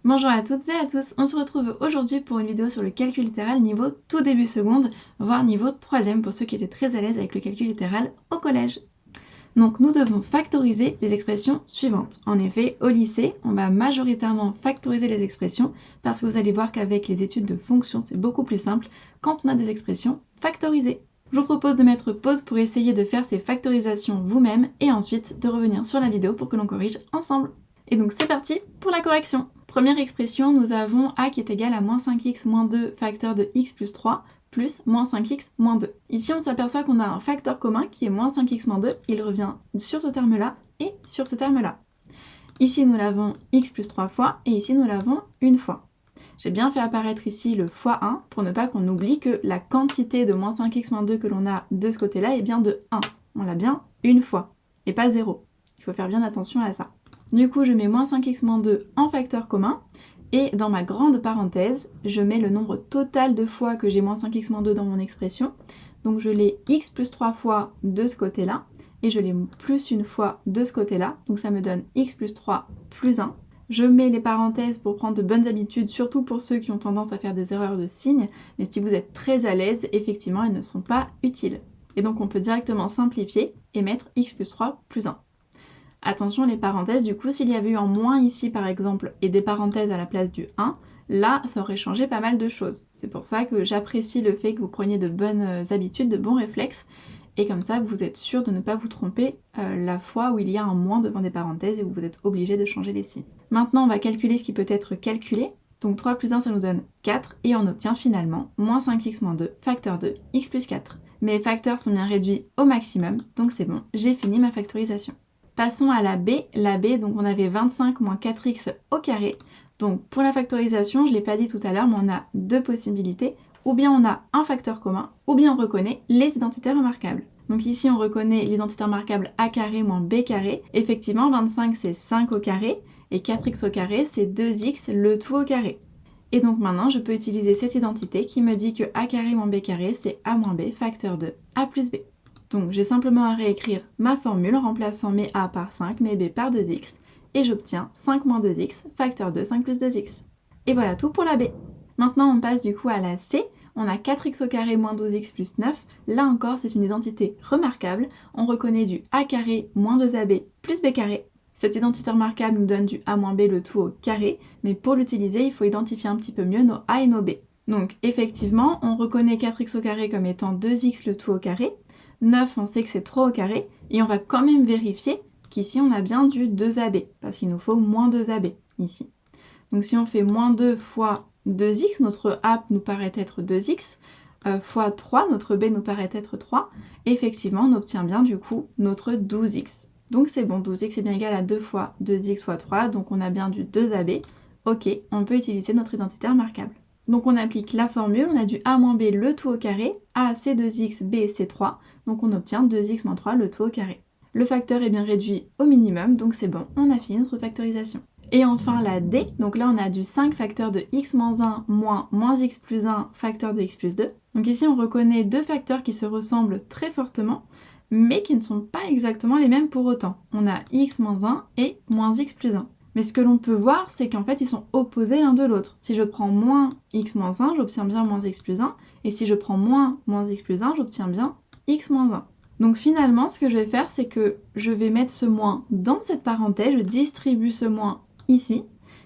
Bonjour à toutes et à tous, on se retrouve aujourd'hui pour une vidéo sur le calcul littéral niveau tout début seconde, voire niveau 3e pour ceux qui étaient très à l'aise avec le calcul littéral au collège. Donc nous devons factoriser les expressions suivantes. En effet, au lycée, on va majoritairement factoriser les expressions parce que vous allez voir qu'avec les études de fonctions, c'est beaucoup plus simple quand on a des expressions factorisées. Je vous propose de mettre pause pour essayer de faire ces factorisations vous-même et ensuite de revenir sur la vidéo pour que l'on corrige ensemble. Et donc c'est parti pour la correction. Première expression, nous avons a qui est égal à moins 5x moins 2 facteur de x plus 3 plus moins 5x moins 2. Ici, on s'aperçoit qu'on a un facteur commun qui est moins 5x moins 2. Il revient sur ce terme-là et sur ce terme-là. Ici, nous l'avons x plus 3 fois et ici, nous l'avons une fois. J'ai bien fait apparaître ici le fois 1 pour ne pas qu'on oublie que la quantité de moins 5x moins 2 que l'on a de ce côté-là est bien de 1. On l'a bien une fois et pas 0. Il faut faire bien attention à ça. Du coup, je mets moins 5x moins 2 en facteur commun. Et dans ma grande parenthèse, je mets le nombre total de fois que j'ai moins 5x moins 2 dans mon expression. Donc je l'ai x plus 3 fois de ce côté-là, et je l'ai plus une fois de ce côté-là. Donc ça me donne x plus 3 plus 1. Je mets les parenthèses pour prendre de bonnes habitudes, surtout pour ceux qui ont tendance à faire des erreurs de signes. Mais si vous êtes très à l'aise, effectivement, elles ne sont pas utiles. Et donc on peut directement simplifier et mettre x plus 3 plus 1. Attention les parenthèses, du coup, s'il y avait eu un moins ici par exemple et des parenthèses à la place du 1, là ça aurait changé pas mal de choses. C'est pour ça que j'apprécie le fait que vous preniez de bonnes habitudes, de bons réflexes, et comme ça vous êtes sûr de ne pas vous tromper la fois où il y a un moins devant des parenthèses et où vous êtes obligé de changer les signes. Maintenant on va calculer ce qui peut être calculé. Donc 3 plus 1 ça nous donne 4 et on obtient finalement moins 5x moins 2 facteur de x plus 4. Mes facteurs sont bien réduits au maximum, donc c'est bon, j'ai fini ma factorisation. Passons à la B. La B, donc on avait 25 moins 4x au carré. Donc pour la factorisation, je ne l'ai pas dit tout à l'heure, mais on a deux possibilités. Ou bien on a un facteur commun, ou bien on reconnaît les identités remarquables. Donc ici on reconnaît l'identité remarquable a carré moins b carré. Effectivement, 25 c'est 5 au carré, et 4x au carré c'est 2x le tout au carré. Et donc maintenant je peux utiliser cette identité qui me dit que a carré moins b carré c'est a moins b facteur de a plus b. Donc j'ai simplement à réécrire ma formule en remplaçant mes a par 5, mes b par 2x, et j'obtiens 5 moins 2x, facteur de 5 plus 2x. Et voilà tout pour la b. Maintenant on passe du coup à la c, on a 4x au carré moins 12x plus 9, là encore c'est une identité remarquable, on reconnaît du a carré moins 2ab plus b carré. Cette identité remarquable nous donne du a moins b le tout au carré, mais pour l'utiliser il faut identifier un petit peu mieux nos a et nos b. Donc effectivement on reconnaît 4x au carré comme étant 2x le tout au carré, 9, on sait que c'est 3 au carré, et on va quand même vérifier qu'ici on a bien du 2ab, parce qu'il nous faut moins 2ab ici. Donc si on fait moins 2 fois 2x, notre a nous paraît être 2x, fois 3, notre b nous paraît être 3, effectivement on obtient bien du coup notre 12x. Donc c'est bon, 12x est bien égal à 2 fois 2x fois 3, donc on a bien du 2ab. Ok, on peut utiliser notre identité remarquable. Donc on applique la formule, on a du a moins b le tout au carré, a c'est 2x, b c'est 3, donc on obtient 2x moins 3 le tout au carré. Le facteur est bien réduit au minimum, donc c'est bon, on a fini notre factorisation. Et enfin la d, donc là on a du 5 facteur de x moins 1 moins x plus 1 facteur de x plus 2. Donc ici on reconnaît deux facteurs qui se ressemblent très fortement, mais qui ne sont pas exactement les mêmes pour autant. On a x moins 1 et moins x plus 1. Mais ce que l'on peut voir, c'est qu'en fait, ils sont opposés l'un de l'autre. Si je prends moins x moins 1, j'obtiens bien moins x plus 1. Et si je prends moins x plus 1, j'obtiens bien x moins 1. Donc finalement, ce que je vais faire, c'est que je vais mettre ce moins dans cette parenthèse, je distribue ce moins ici.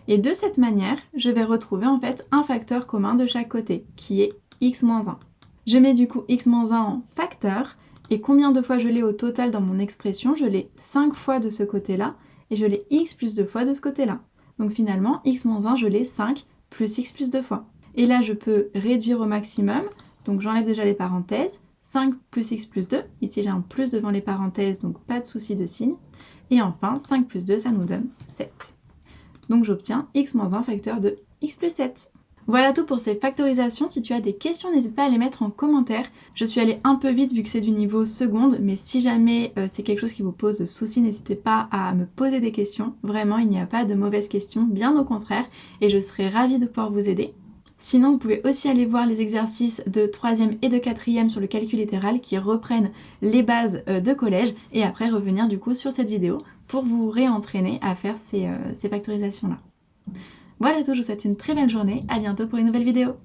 Et de cette manière, je vais retrouver en fait un facteur commun de chaque côté, qui est x moins 1. Je mets du coup x moins 1 en facteur. Et combien de fois je l'ai au total dans mon expression? Je l'ai 5 fois de ce côté-là. Et je l'ai x plus 2 fois de ce côté-là. Donc finalement, x moins 1, je l'ai 5 plus x plus 2 fois. Et là, je peux réduire au maximum. Donc j'enlève déjà les parenthèses. 5 plus x plus 2. Ici, j'ai un plus devant les parenthèses, donc pas de souci de signe. Et enfin, 5 plus 2, ça nous donne 7. Donc j'obtiens x moins 1 facteur de x plus 7. Voilà tout pour ces factorisations. Si tu as des questions, n'hésite pas à les mettre en commentaire. Je suis allée un peu vite vu que c'est du niveau seconde, mais si jamais c'est quelque chose qui vous pose souci, n'hésitez pas à me poser des questions. Vraiment, il n'y a pas de mauvaises questions, bien au contraire, et je serai ravie de pouvoir vous aider. Sinon, vous pouvez aussi aller voir les exercices de 3e et de 4e sur le calcul littéral qui reprennent les bases de collège, et après revenir du coup sur cette vidéo pour vous réentraîner à faire ces factorisations-là. Voilà tout, je vous souhaite une très belle journée, à bientôt pour une nouvelle vidéo.